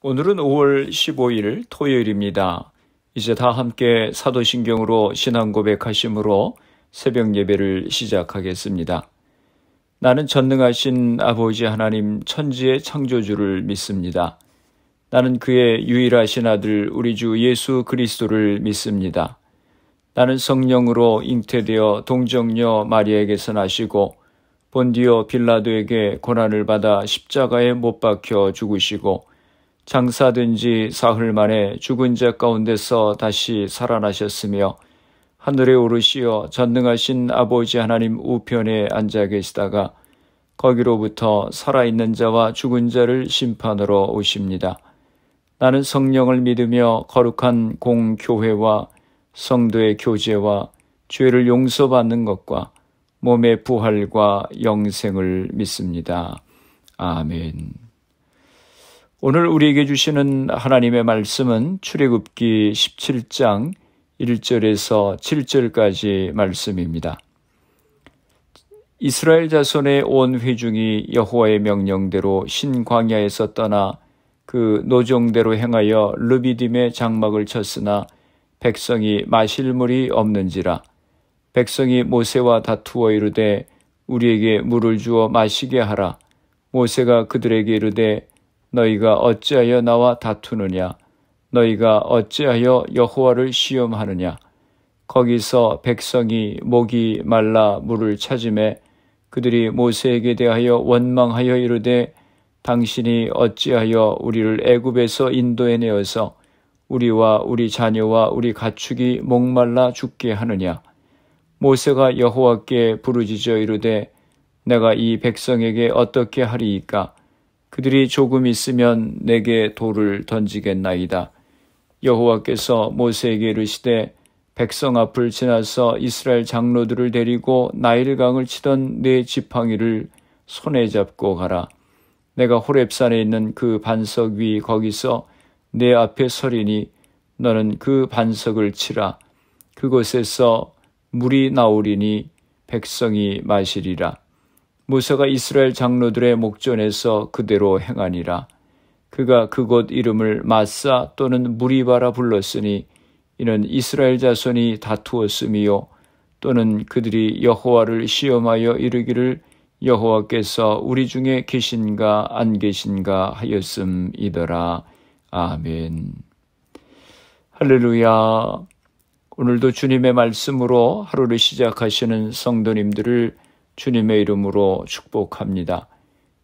오늘은 5월 15일 토요일입니다. 이제 다 함께 사도신경으로 신앙 고백하심으로 새벽 예배를 시작하겠습니다. 나는 전능하신 아버지 하나님 천지의 창조주를 믿습니다. 나는 그의 유일하신 아들 우리 주 예수 그리스도를 믿습니다. 나는 성령으로 잉태되어 동정녀 마리아에게서 나시고 본디오 빌라도에게 고난을 받아 십자가에 못 박혀 죽으시고 장사된 지 사흘 만에 죽은 자 가운데서 다시 살아나셨으며 하늘에 오르시어 전능하신 아버지 하나님 우편에 앉아 계시다가 거기로부터 살아있는 자와 죽은 자를 심판하러 오십니다. 나는 성령을 믿으며 거룩한 공교회와 성도의 교제와 죄를 용서받는 것과 몸의 부활과 영생을 믿습니다. 아멘. 오늘 우리에게 주시는 하나님의 말씀은 출애굽기 17장 1절에서 7절까지 말씀입니다. 이스라엘 자손의 온 회중이 여호와의 명령대로 신광야에서 떠나 그 노정대로 행하여 르비딤의 장막을 쳤으나 백성이 마실 물이 없는지라. 백성이 모세와 다투어 이르되 우리에게 물을 주어 마시게 하라. 모세가 그들에게 이르되 너희가 어찌하여 나와 다투느냐? 너희가 어찌하여 여호와를 시험하느냐? 거기서 백성이 목이 말라 물을 찾으매 그들이 모세에게 대하여 원망하여 이르되 당신이 어찌하여 우리를 애굽에서 인도해내어서 우리와 우리 자녀와 우리 가축이 목말라 죽게 하느냐? 모세가 여호와께 부르짖어 이르되 내가 이 백성에게 어떻게 하리이까? 그들이 조금 있으면 내게 돌을 던지겠나이다. 여호와께서 모세에게 이르시되 백성 앞을 지나서 이스라엘 장로들을 데리고 나일강을 치던 네 지팡이를 손에 잡고 가라. 내가 호렙산에 있는 그 반석 위 거기서 내 앞에 서리니 너는 그 반석을 치라. 그곳에서 물이 나오리니 백성이 마시리라. 모세가 이스라엘 장로들의 목전에서 그대로 행하니라. 그가 그곳 이름을 마사 또는 무리바라 불렀으니 이는 이스라엘 자손이 다투었음이요 또는 그들이 여호와를 시험하여 이르기를 여호와께서 우리 중에 계신가 안 계신가 하였음이더라. 아멘. 할렐루야. 오늘도 주님의 말씀으로 하루를 시작하시는 성도님들을 주님의 이름으로 축복합니다.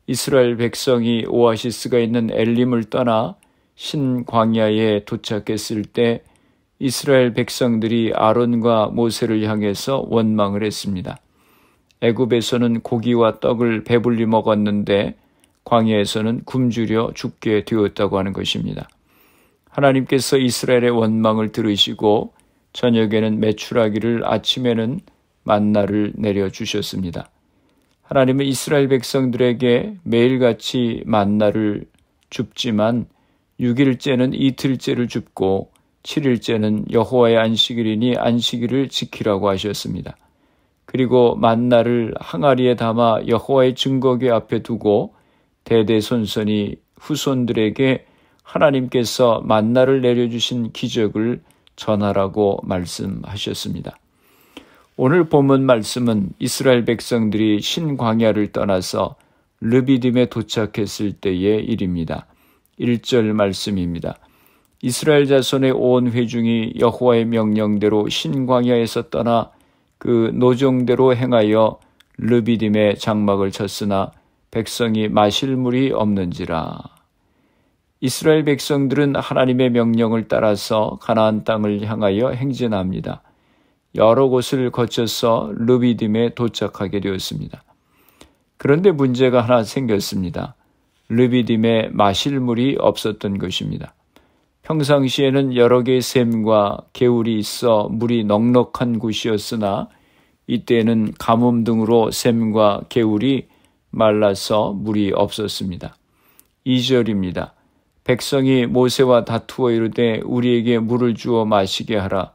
이스라엘 백성이 오아시스가 있는 엘림을 떠나 신광야에 도착했을 때 이스라엘 백성들이 아론과 모세를 향해서 원망을 했습니다. 애굽에서는 고기와 떡을 배불리 먹었는데 광야에서는 굶주려 죽게 되었다고 하는 것입니다. 하나님께서 이스라엘의 원망을 들으시고 저녁에는 메추라기를 아침에는 만나를 내려주셨습니다. 하나님은 이스라엘 백성들에게 매일같이 만나를 줍지만 6일째는 이틀째를 줍고 7일째는 여호와의 안식일이니 안식일을 지키라고 하셨습니다. 그리고 만나를 항아리에 담아 여호와의 증거궤 앞에 두고 대대손손이 후손들에게 하나님께서 만나를 내려주신 기적을 전하라고 말씀하셨습니다. 오늘 본문 말씀은 이스라엘 백성들이 신광야를 떠나서 르비딤에 도착했을 때의 일입니다. 1절 말씀입니다. 이스라엘 자손의 온 회중이 여호와의 명령대로 신광야에서 떠나 그 노정대로 행하여 르비딤에 장막을 쳤으나 백성이 마실 물이 없는지라. 이스라엘 백성들은 하나님의 명령을 따라서 가나안 땅을 향하여 행진합니다. 여러 곳을 거쳐서 르비딤에 도착하게 되었습니다. 그런데 문제가 하나 생겼습니다. 르비딤에 마실 물이 없었던 것입니다. 평상시에는 여러 개의 샘과 개울이 있어 물이 넉넉한 곳이었으나 이때는 가뭄 등으로 샘과 개울이 말라서 물이 없었습니다. 2절입니다. 백성이 모세와 다투어 이르되 우리에게 물을 주어 마시게 하라.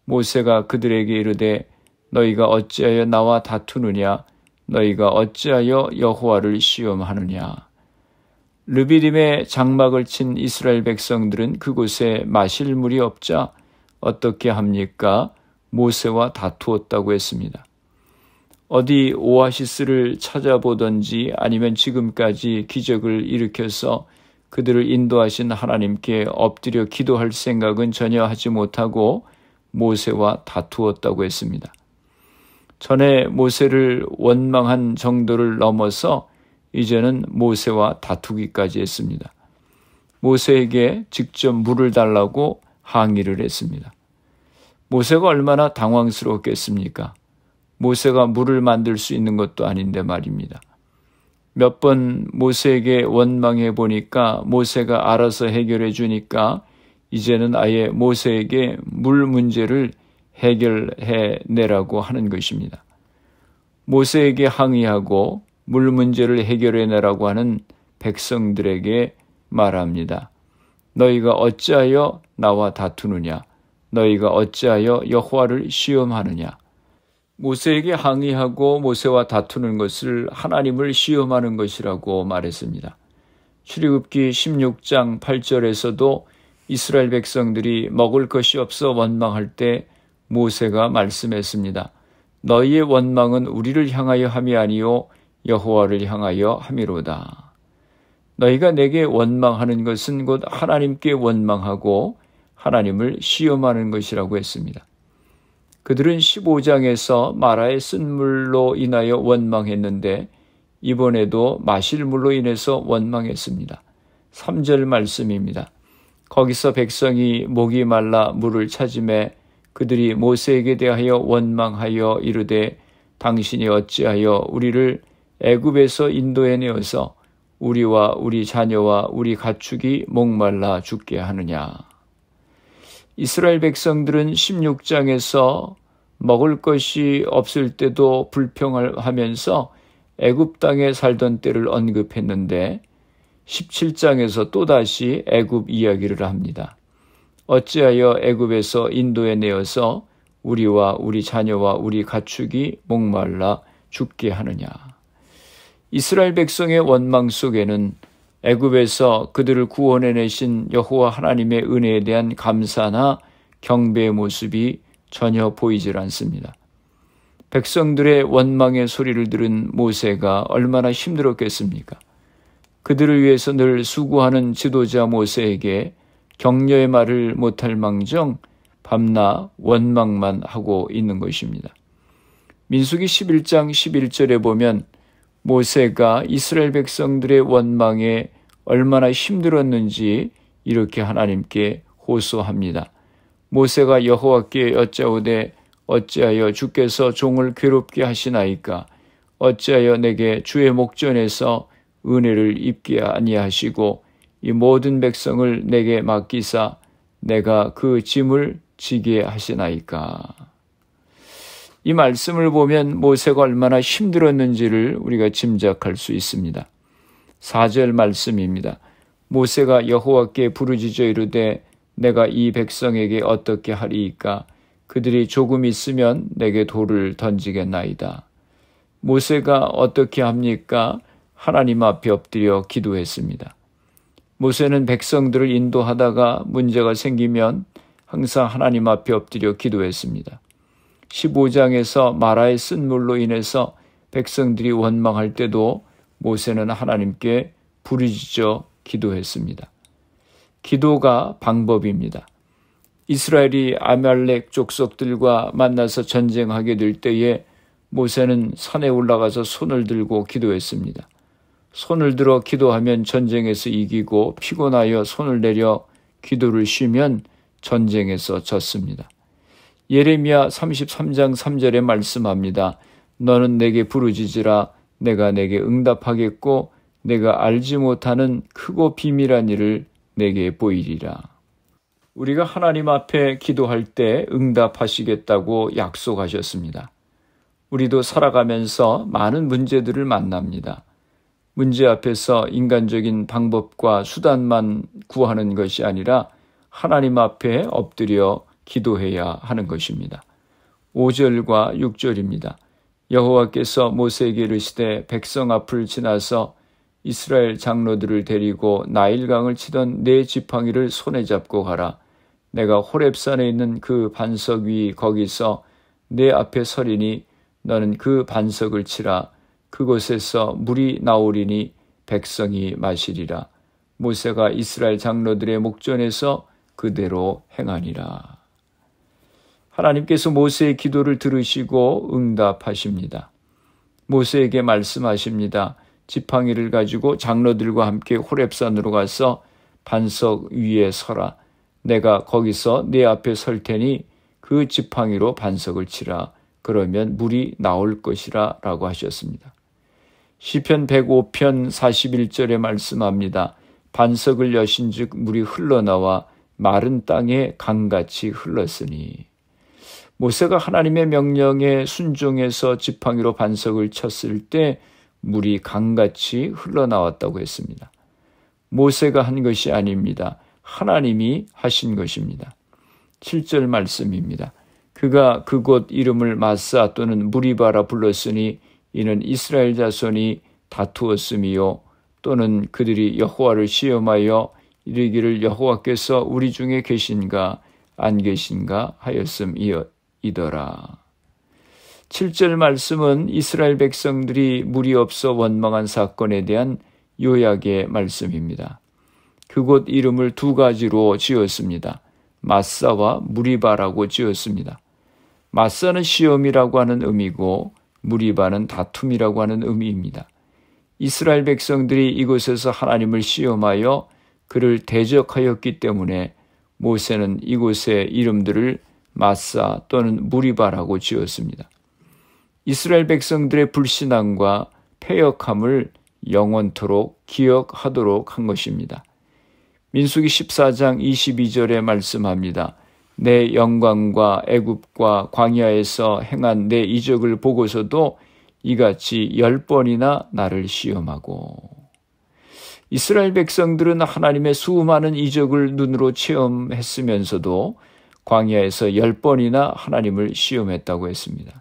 모세가 그들에게 이르되 너희가 어찌하여 나와 다투느냐? 너희가 어찌하여 여호와를 시험하느냐? 르비딤에 장막을 친 이스라엘 백성들은 그곳에 마실 물이 없자 어떻게 합니까? 모세와 다투었다고 했습니다. 어디 오아시스를 찾아보던지 아니면 지금까지 기적을 일으켜서 그들을 인도하신 하나님께 엎드려 기도할 생각은 전혀 하지 못하고 모세와 다투었다고 했습니다. 전에 모세를 원망한 정도를 넘어서 이제는 모세와 다투기까지 했습니다. 모세에게 직접 물을 달라고 항의를 했습니다. 모세가 얼마나 당황스러웠겠습니까? 모세가 물을 만들 수 있는 것도 아닌데 말입니다. 몇 번 모세에게 원망해 보니까 모세가 알아서 해결해 주니까 이제는 아예 모세에게 물 문제를 해결해 내라고 하는 것입니다. 모세에게 항의하고 물 문제를 해결해 내라고 하는 백성들에게 말합니다. 너희가 어찌하여 나와 다투느냐? 너희가 어찌하여 여호와를 시험하느냐? 모세에게 항의하고 모세와 다투는 것을 하나님을 시험하는 것이라고 말했습니다. 출애굽기 16장 8절에서도 이스라엘 백성들이 먹을 것이 없어 원망할 때 모세가 말씀했습니다. 너희의 원망은 우리를 향하여 함이 아니요 여호와를 향하여 함이로다. 너희가 내게 원망하는 것은 곧 하나님께 원망하고 하나님을 시험하는 것이라고 했습니다. 그들은 15장에서 마라의 쓴물로 인하여 원망했는데 이번에도 마실 물로 인해서 원망했습니다. 3절 말씀입니다. 거기서 백성이 목이 말라 물을 찾음에 그들이 모세에게 대하여 원망하여 이르되 당신이 어찌하여 우리를 애굽에서 인도해 내어서 우리와 우리 자녀와 우리 가축이 목말라 죽게 하느냐. 이스라엘 백성들은 16장에서 먹을 것이 없을 때도 불평을 하면서 애굽 땅에 살던 때를 언급했는데 17장에서 또다시 애굽 이야기를 합니다. 어찌하여 애굽에서 인도해 내어서 우리와 우리 자녀와 우리 가축이 목말라 죽게 하느냐. 이스라엘 백성의 원망 속에는 애굽에서 그들을 구원해내신 여호와 하나님의 은혜에 대한 감사나 경배의 모습이 전혀 보이질 않습니다. 백성들의 원망의 소리를 들은 모세가 얼마나 힘들었겠습니까? 그들을 위해서 늘 수고하는 지도자 모세에게 격려의 말을 못할 망정 밤낮 원망만 하고 있는 것입니다. 민수기 11장 11절에 보면 모세가 이스라엘 백성들의 원망에 얼마나 힘들었는지 이렇게 하나님께 호소합니다. 모세가 여호와께 여짜오되 어찌하여 주께서 종을 괴롭게 하시나이까? 어찌하여 내게 주의 목전에서 은혜를 입게 아니하시고 이 모든 백성을 내게 맡기사 내가 그 짐을 지게 하시나이까? 이 말씀을 보면 모세가 얼마나 힘들었는지를 우리가 짐작할 수 있습니다. 4절 말씀입니다. 모세가 여호와께 부르짖어 이르되 내가 이 백성에게 어떻게 하리이까? 그들이 조금 있으면 내게 돌을 던지겠나이다. 모세가 어떻게 합니까? 하나님 앞에 엎드려 기도했습니다. 모세는 백성들을 인도하다가 문제가 생기면 항상 하나님 앞에 엎드려 기도했습니다. 15장에서 마라의 쓴물로 인해서 백성들이 원망할 때도 모세는 하나님께 부르짖어 기도했습니다. 기도가 방법입니다. 이스라엘이 아말렉 족속들과 만나서 전쟁하게 될 때에 모세는 산에 올라가서 손을 들고 기도했습니다. 손을 들어 기도하면 전쟁에서 이기고 피곤하여 손을 내려 기도를 쉬면 전쟁에서 졌습니다. 예레미야 33장 3절에 말씀합니다. 너는 내게 부르짖으라 내가 내게 응답하겠고 내가 알지 못하는 크고 비밀한 일을 내게 보이리라. 우리가 하나님 앞에 기도할 때 응답하시겠다고 약속하셨습니다. 우리도 살아가면서 많은 문제들을 만납니다. 문제 앞에서 인간적인 방법과 수단만 구하는 것이 아니라 하나님 앞에 엎드려 기도해야 하는 것입니다. 5절과 6절입니다. 여호와께서 모세에게 이르시되 백성 앞을 지나서 이스라엘 장로들을 데리고 나일강을 치던 네 지팡이를 손에 잡고 가라. 내가 호렙산에 있는 그 반석 위 거기서 내 앞에 서리니 너는 그 반석을 치라. 그곳에서 물이 나오리니 백성이 마시리라. 모세가 이스라엘 장로들의 목전에서 그대로 행하니라. 하나님께서 모세의 기도를 들으시고 응답하십니다. 모세에게 말씀하십니다. 지팡이를 가지고 장로들과 함께 호렙산으로 가서 반석 위에 서라. 내가 거기서 네 앞에 설 테니 그 지팡이로 반석을 치라. 그러면 물이 나올 것이라 라고 하셨습니다. 시편 105편 41절에 말씀합니다. 반석을 여신즉 물이 흘러나와 마른 땅에 강같이 흘렀으니. 모세가 하나님의 명령에 순종해서 지팡이로 반석을 쳤을 때 물이 강같이 흘러나왔다고 했습니다. 모세가 한 것이 아닙니다. 하나님이 하신 것입니다. 7절 말씀입니다. 그가 그곳 이름을 마사 또는 무리바라 불렀으니 이는 이스라엘 자손이 다투었음이요 또는 그들이 여호와를 시험하여 이르기를 여호와께서 우리 중에 계신가 안 계신가 하였음이더라. 7절 말씀은 이스라엘 백성들이 물이 없어 원망한 사건에 대한 요약의 말씀입니다. 그곳 이름을 두 가지로 지었습니다. 마사와 무리바라고 지었습니다. 마사는 시험이라고 하는 의미고 무리바는 다툼이라고 하는 의미입니다. 이스라엘 백성들이 이곳에서 하나님을 시험하여 그를 대적하였기 때문에 모세는 이곳의 이름들을 마사 또는 무리바라고 지었습니다. 이스라엘 백성들의 불신앙과 패역함을 영원토록 기억하도록 한 것입니다. 민수기 14장 22절에 말씀합니다. 내 영광과 애굽과 광야에서 행한 내 이적을 보고서도 이같이 10번이나 나를 시험하고. 이스라엘 백성들은 하나님의 수많은 이적을 눈으로 체험했으면서도 광야에서 10번이나 하나님을 시험했다고 했습니다.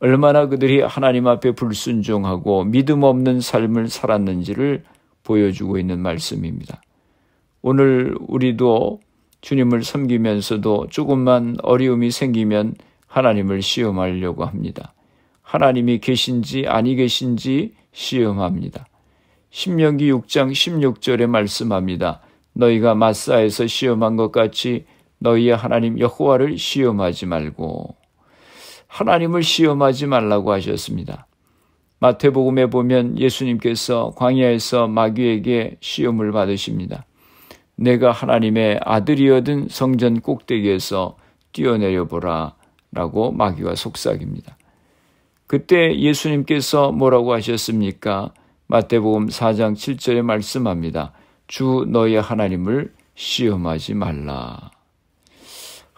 얼마나 그들이 하나님 앞에 불순종하고 믿음 없는 삶을 살았는지를 보여주고 있는 말씀입니다. 오늘 우리도 주님을 섬기면서도 조금만 어려움이 생기면 하나님을 시험하려고 합니다. 하나님이 계신지 아니 계신지 시험합니다. 신명기 6장 16절에 말씀합니다. 너희가 마사에서 시험한 것 같이 너희의 하나님 여호와를 시험하지 말고. 하나님을 시험하지 말라고 하셨습니다. 마태복음에 보면 예수님께서 광야에서 마귀에게 시험을 받으십니다. 내가 하나님의 아들이어든 성전 꼭대기에서 뛰어내려 보라 라고 마귀가 속삭입니다. 그때 예수님께서 뭐라고 하셨습니까? 마태복음 4장 7절에 말씀합니다. 주 너의 하나님을 시험하지 말라.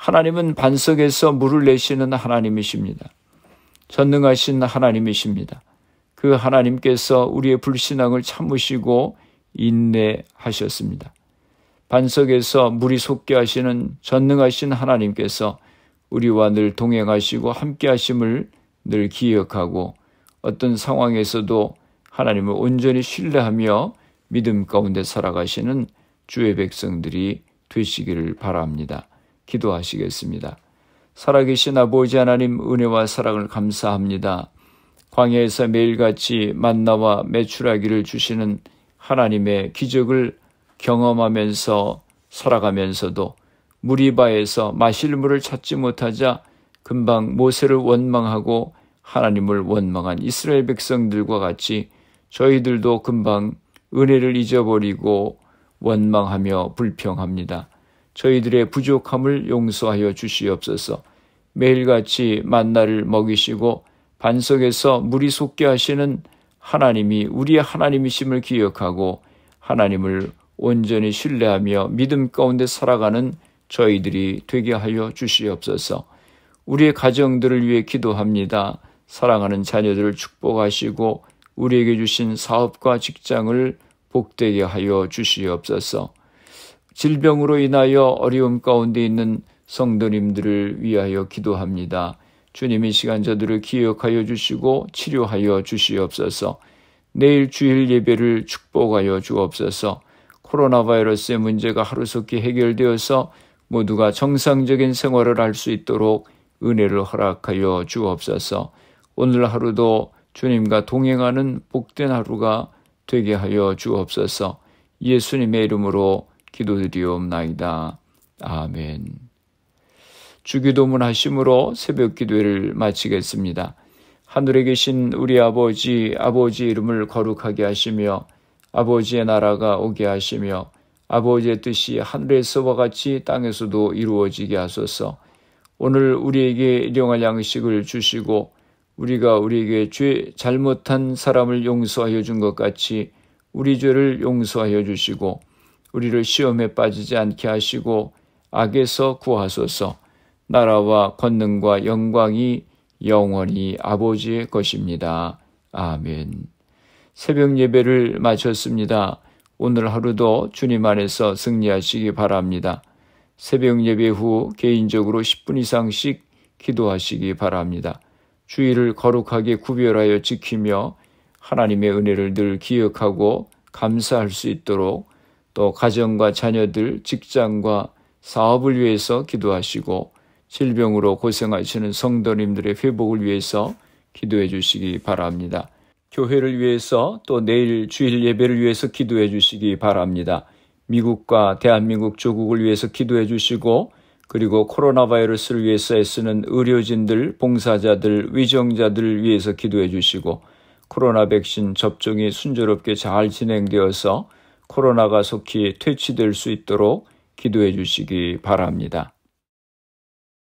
하나님은 반석에서 물을 내시는 하나님이십니다. 전능하신 하나님이십니다. 그 하나님께서 우리의 불신앙을 참으시고 인내하셨습니다. 반석에서 물이 솟게 하시는 전능하신 하나님께서 우리와 늘 동행하시고 함께 하심을 늘 기억하고 어떤 상황에서도 하나님을 온전히 신뢰하며 믿음 가운데 살아가시는 주의 백성들이 되시기를 바랍니다. 기도하시겠습니다. 살아계신 아버지 하나님 은혜와 사랑을 감사합니다. 광야에서 매일같이 만나와 메추라기를 주시는 하나님의 기적을 경험하면서 살아가면서도 무리바에서 마실 물을 찾지 못하자 금방 모세를 원망하고 하나님을 원망한 이스라엘 백성들과 같이 저희들도 금방 은혜를 잊어버리고 원망하며 불평합니다. 저희들의 부족함을 용서하여 주시옵소서. 매일같이 만나를 먹이시고 반석에서 물이 솟게 하시는 하나님이 우리의 하나님이심을 기억하고 하나님을 온전히 신뢰하며 믿음 가운데 살아가는 저희들이 되게 하여 주시옵소서. 우리의 가정들을 위해 기도합니다. 사랑하는 자녀들을 축복하시고 우리에게 주신 사업과 직장을 복되게 하여 주시옵소서. 질병으로 인하여 어려움 가운데 있는 성도님들을 위하여 기도합니다. 주님 이 시간 저들을 기억하여 주시고 치료하여 주시옵소서. 내일 주일 예배를 축복하여 주옵소서. 코로나 바이러스의 문제가 하루속히 해결되어서 모두가 정상적인 생활을 할 수 있도록 은혜를 허락하여 주옵소서. 오늘 하루도 주님과 동행하는 복된 하루가 되게 하여 주옵소서. 예수님의 이름으로 기도드리옵나이다. 아멘. 주기도문 하심으로 새벽 기도회를 마치겠습니다. 하늘에 계신 우리 아버지 이름을 거룩하게 하시며 아버지의 나라가 오게 하시며 아버지의 뜻이 하늘에서와 같이 땅에서도 이루어지게 하소서. 오늘 우리에게 일용할 양식을 주시고 우리가 우리에게 죄 잘못한 사람을 용서하여 준 것 같이 우리 죄를 용서하여 주시고 우리를 시험에 빠지지 않게 하시고 악에서 구하소서. 나라와 권능과 영광이 영원히 아버지의 것입니다. 아멘. 새벽 예배를 마쳤습니다. 오늘 하루도 주님 안에서 승리하시기 바랍니다. 새벽 예배 후 개인적으로 10분 이상씩 기도하시기 바랍니다. 주일을 거룩하게 구별하여 지키며 하나님의 은혜를 늘 기억하고 감사할 수 있도록 또 가정과 자녀들, 직장과 사업을 위해서 기도하시고 질병으로 고생하시는 성도님들의 회복을 위해서 기도해 주시기 바랍니다. 교회를 위해서 또 내일 주일 예배를 위해서 기도해 주시기 바랍니다. 미국과 대한민국 조국을 위해서 기도해 주시고 그리고 코로나 바이러스를 위해서 애쓰는 의료진들, 봉사자들, 위정자들을 위해서 기도해 주시고 코로나 백신 접종이 순조롭게 잘 진행되어서 코로나가 속히 퇴치될 수 있도록 기도해 주시기 바랍니다.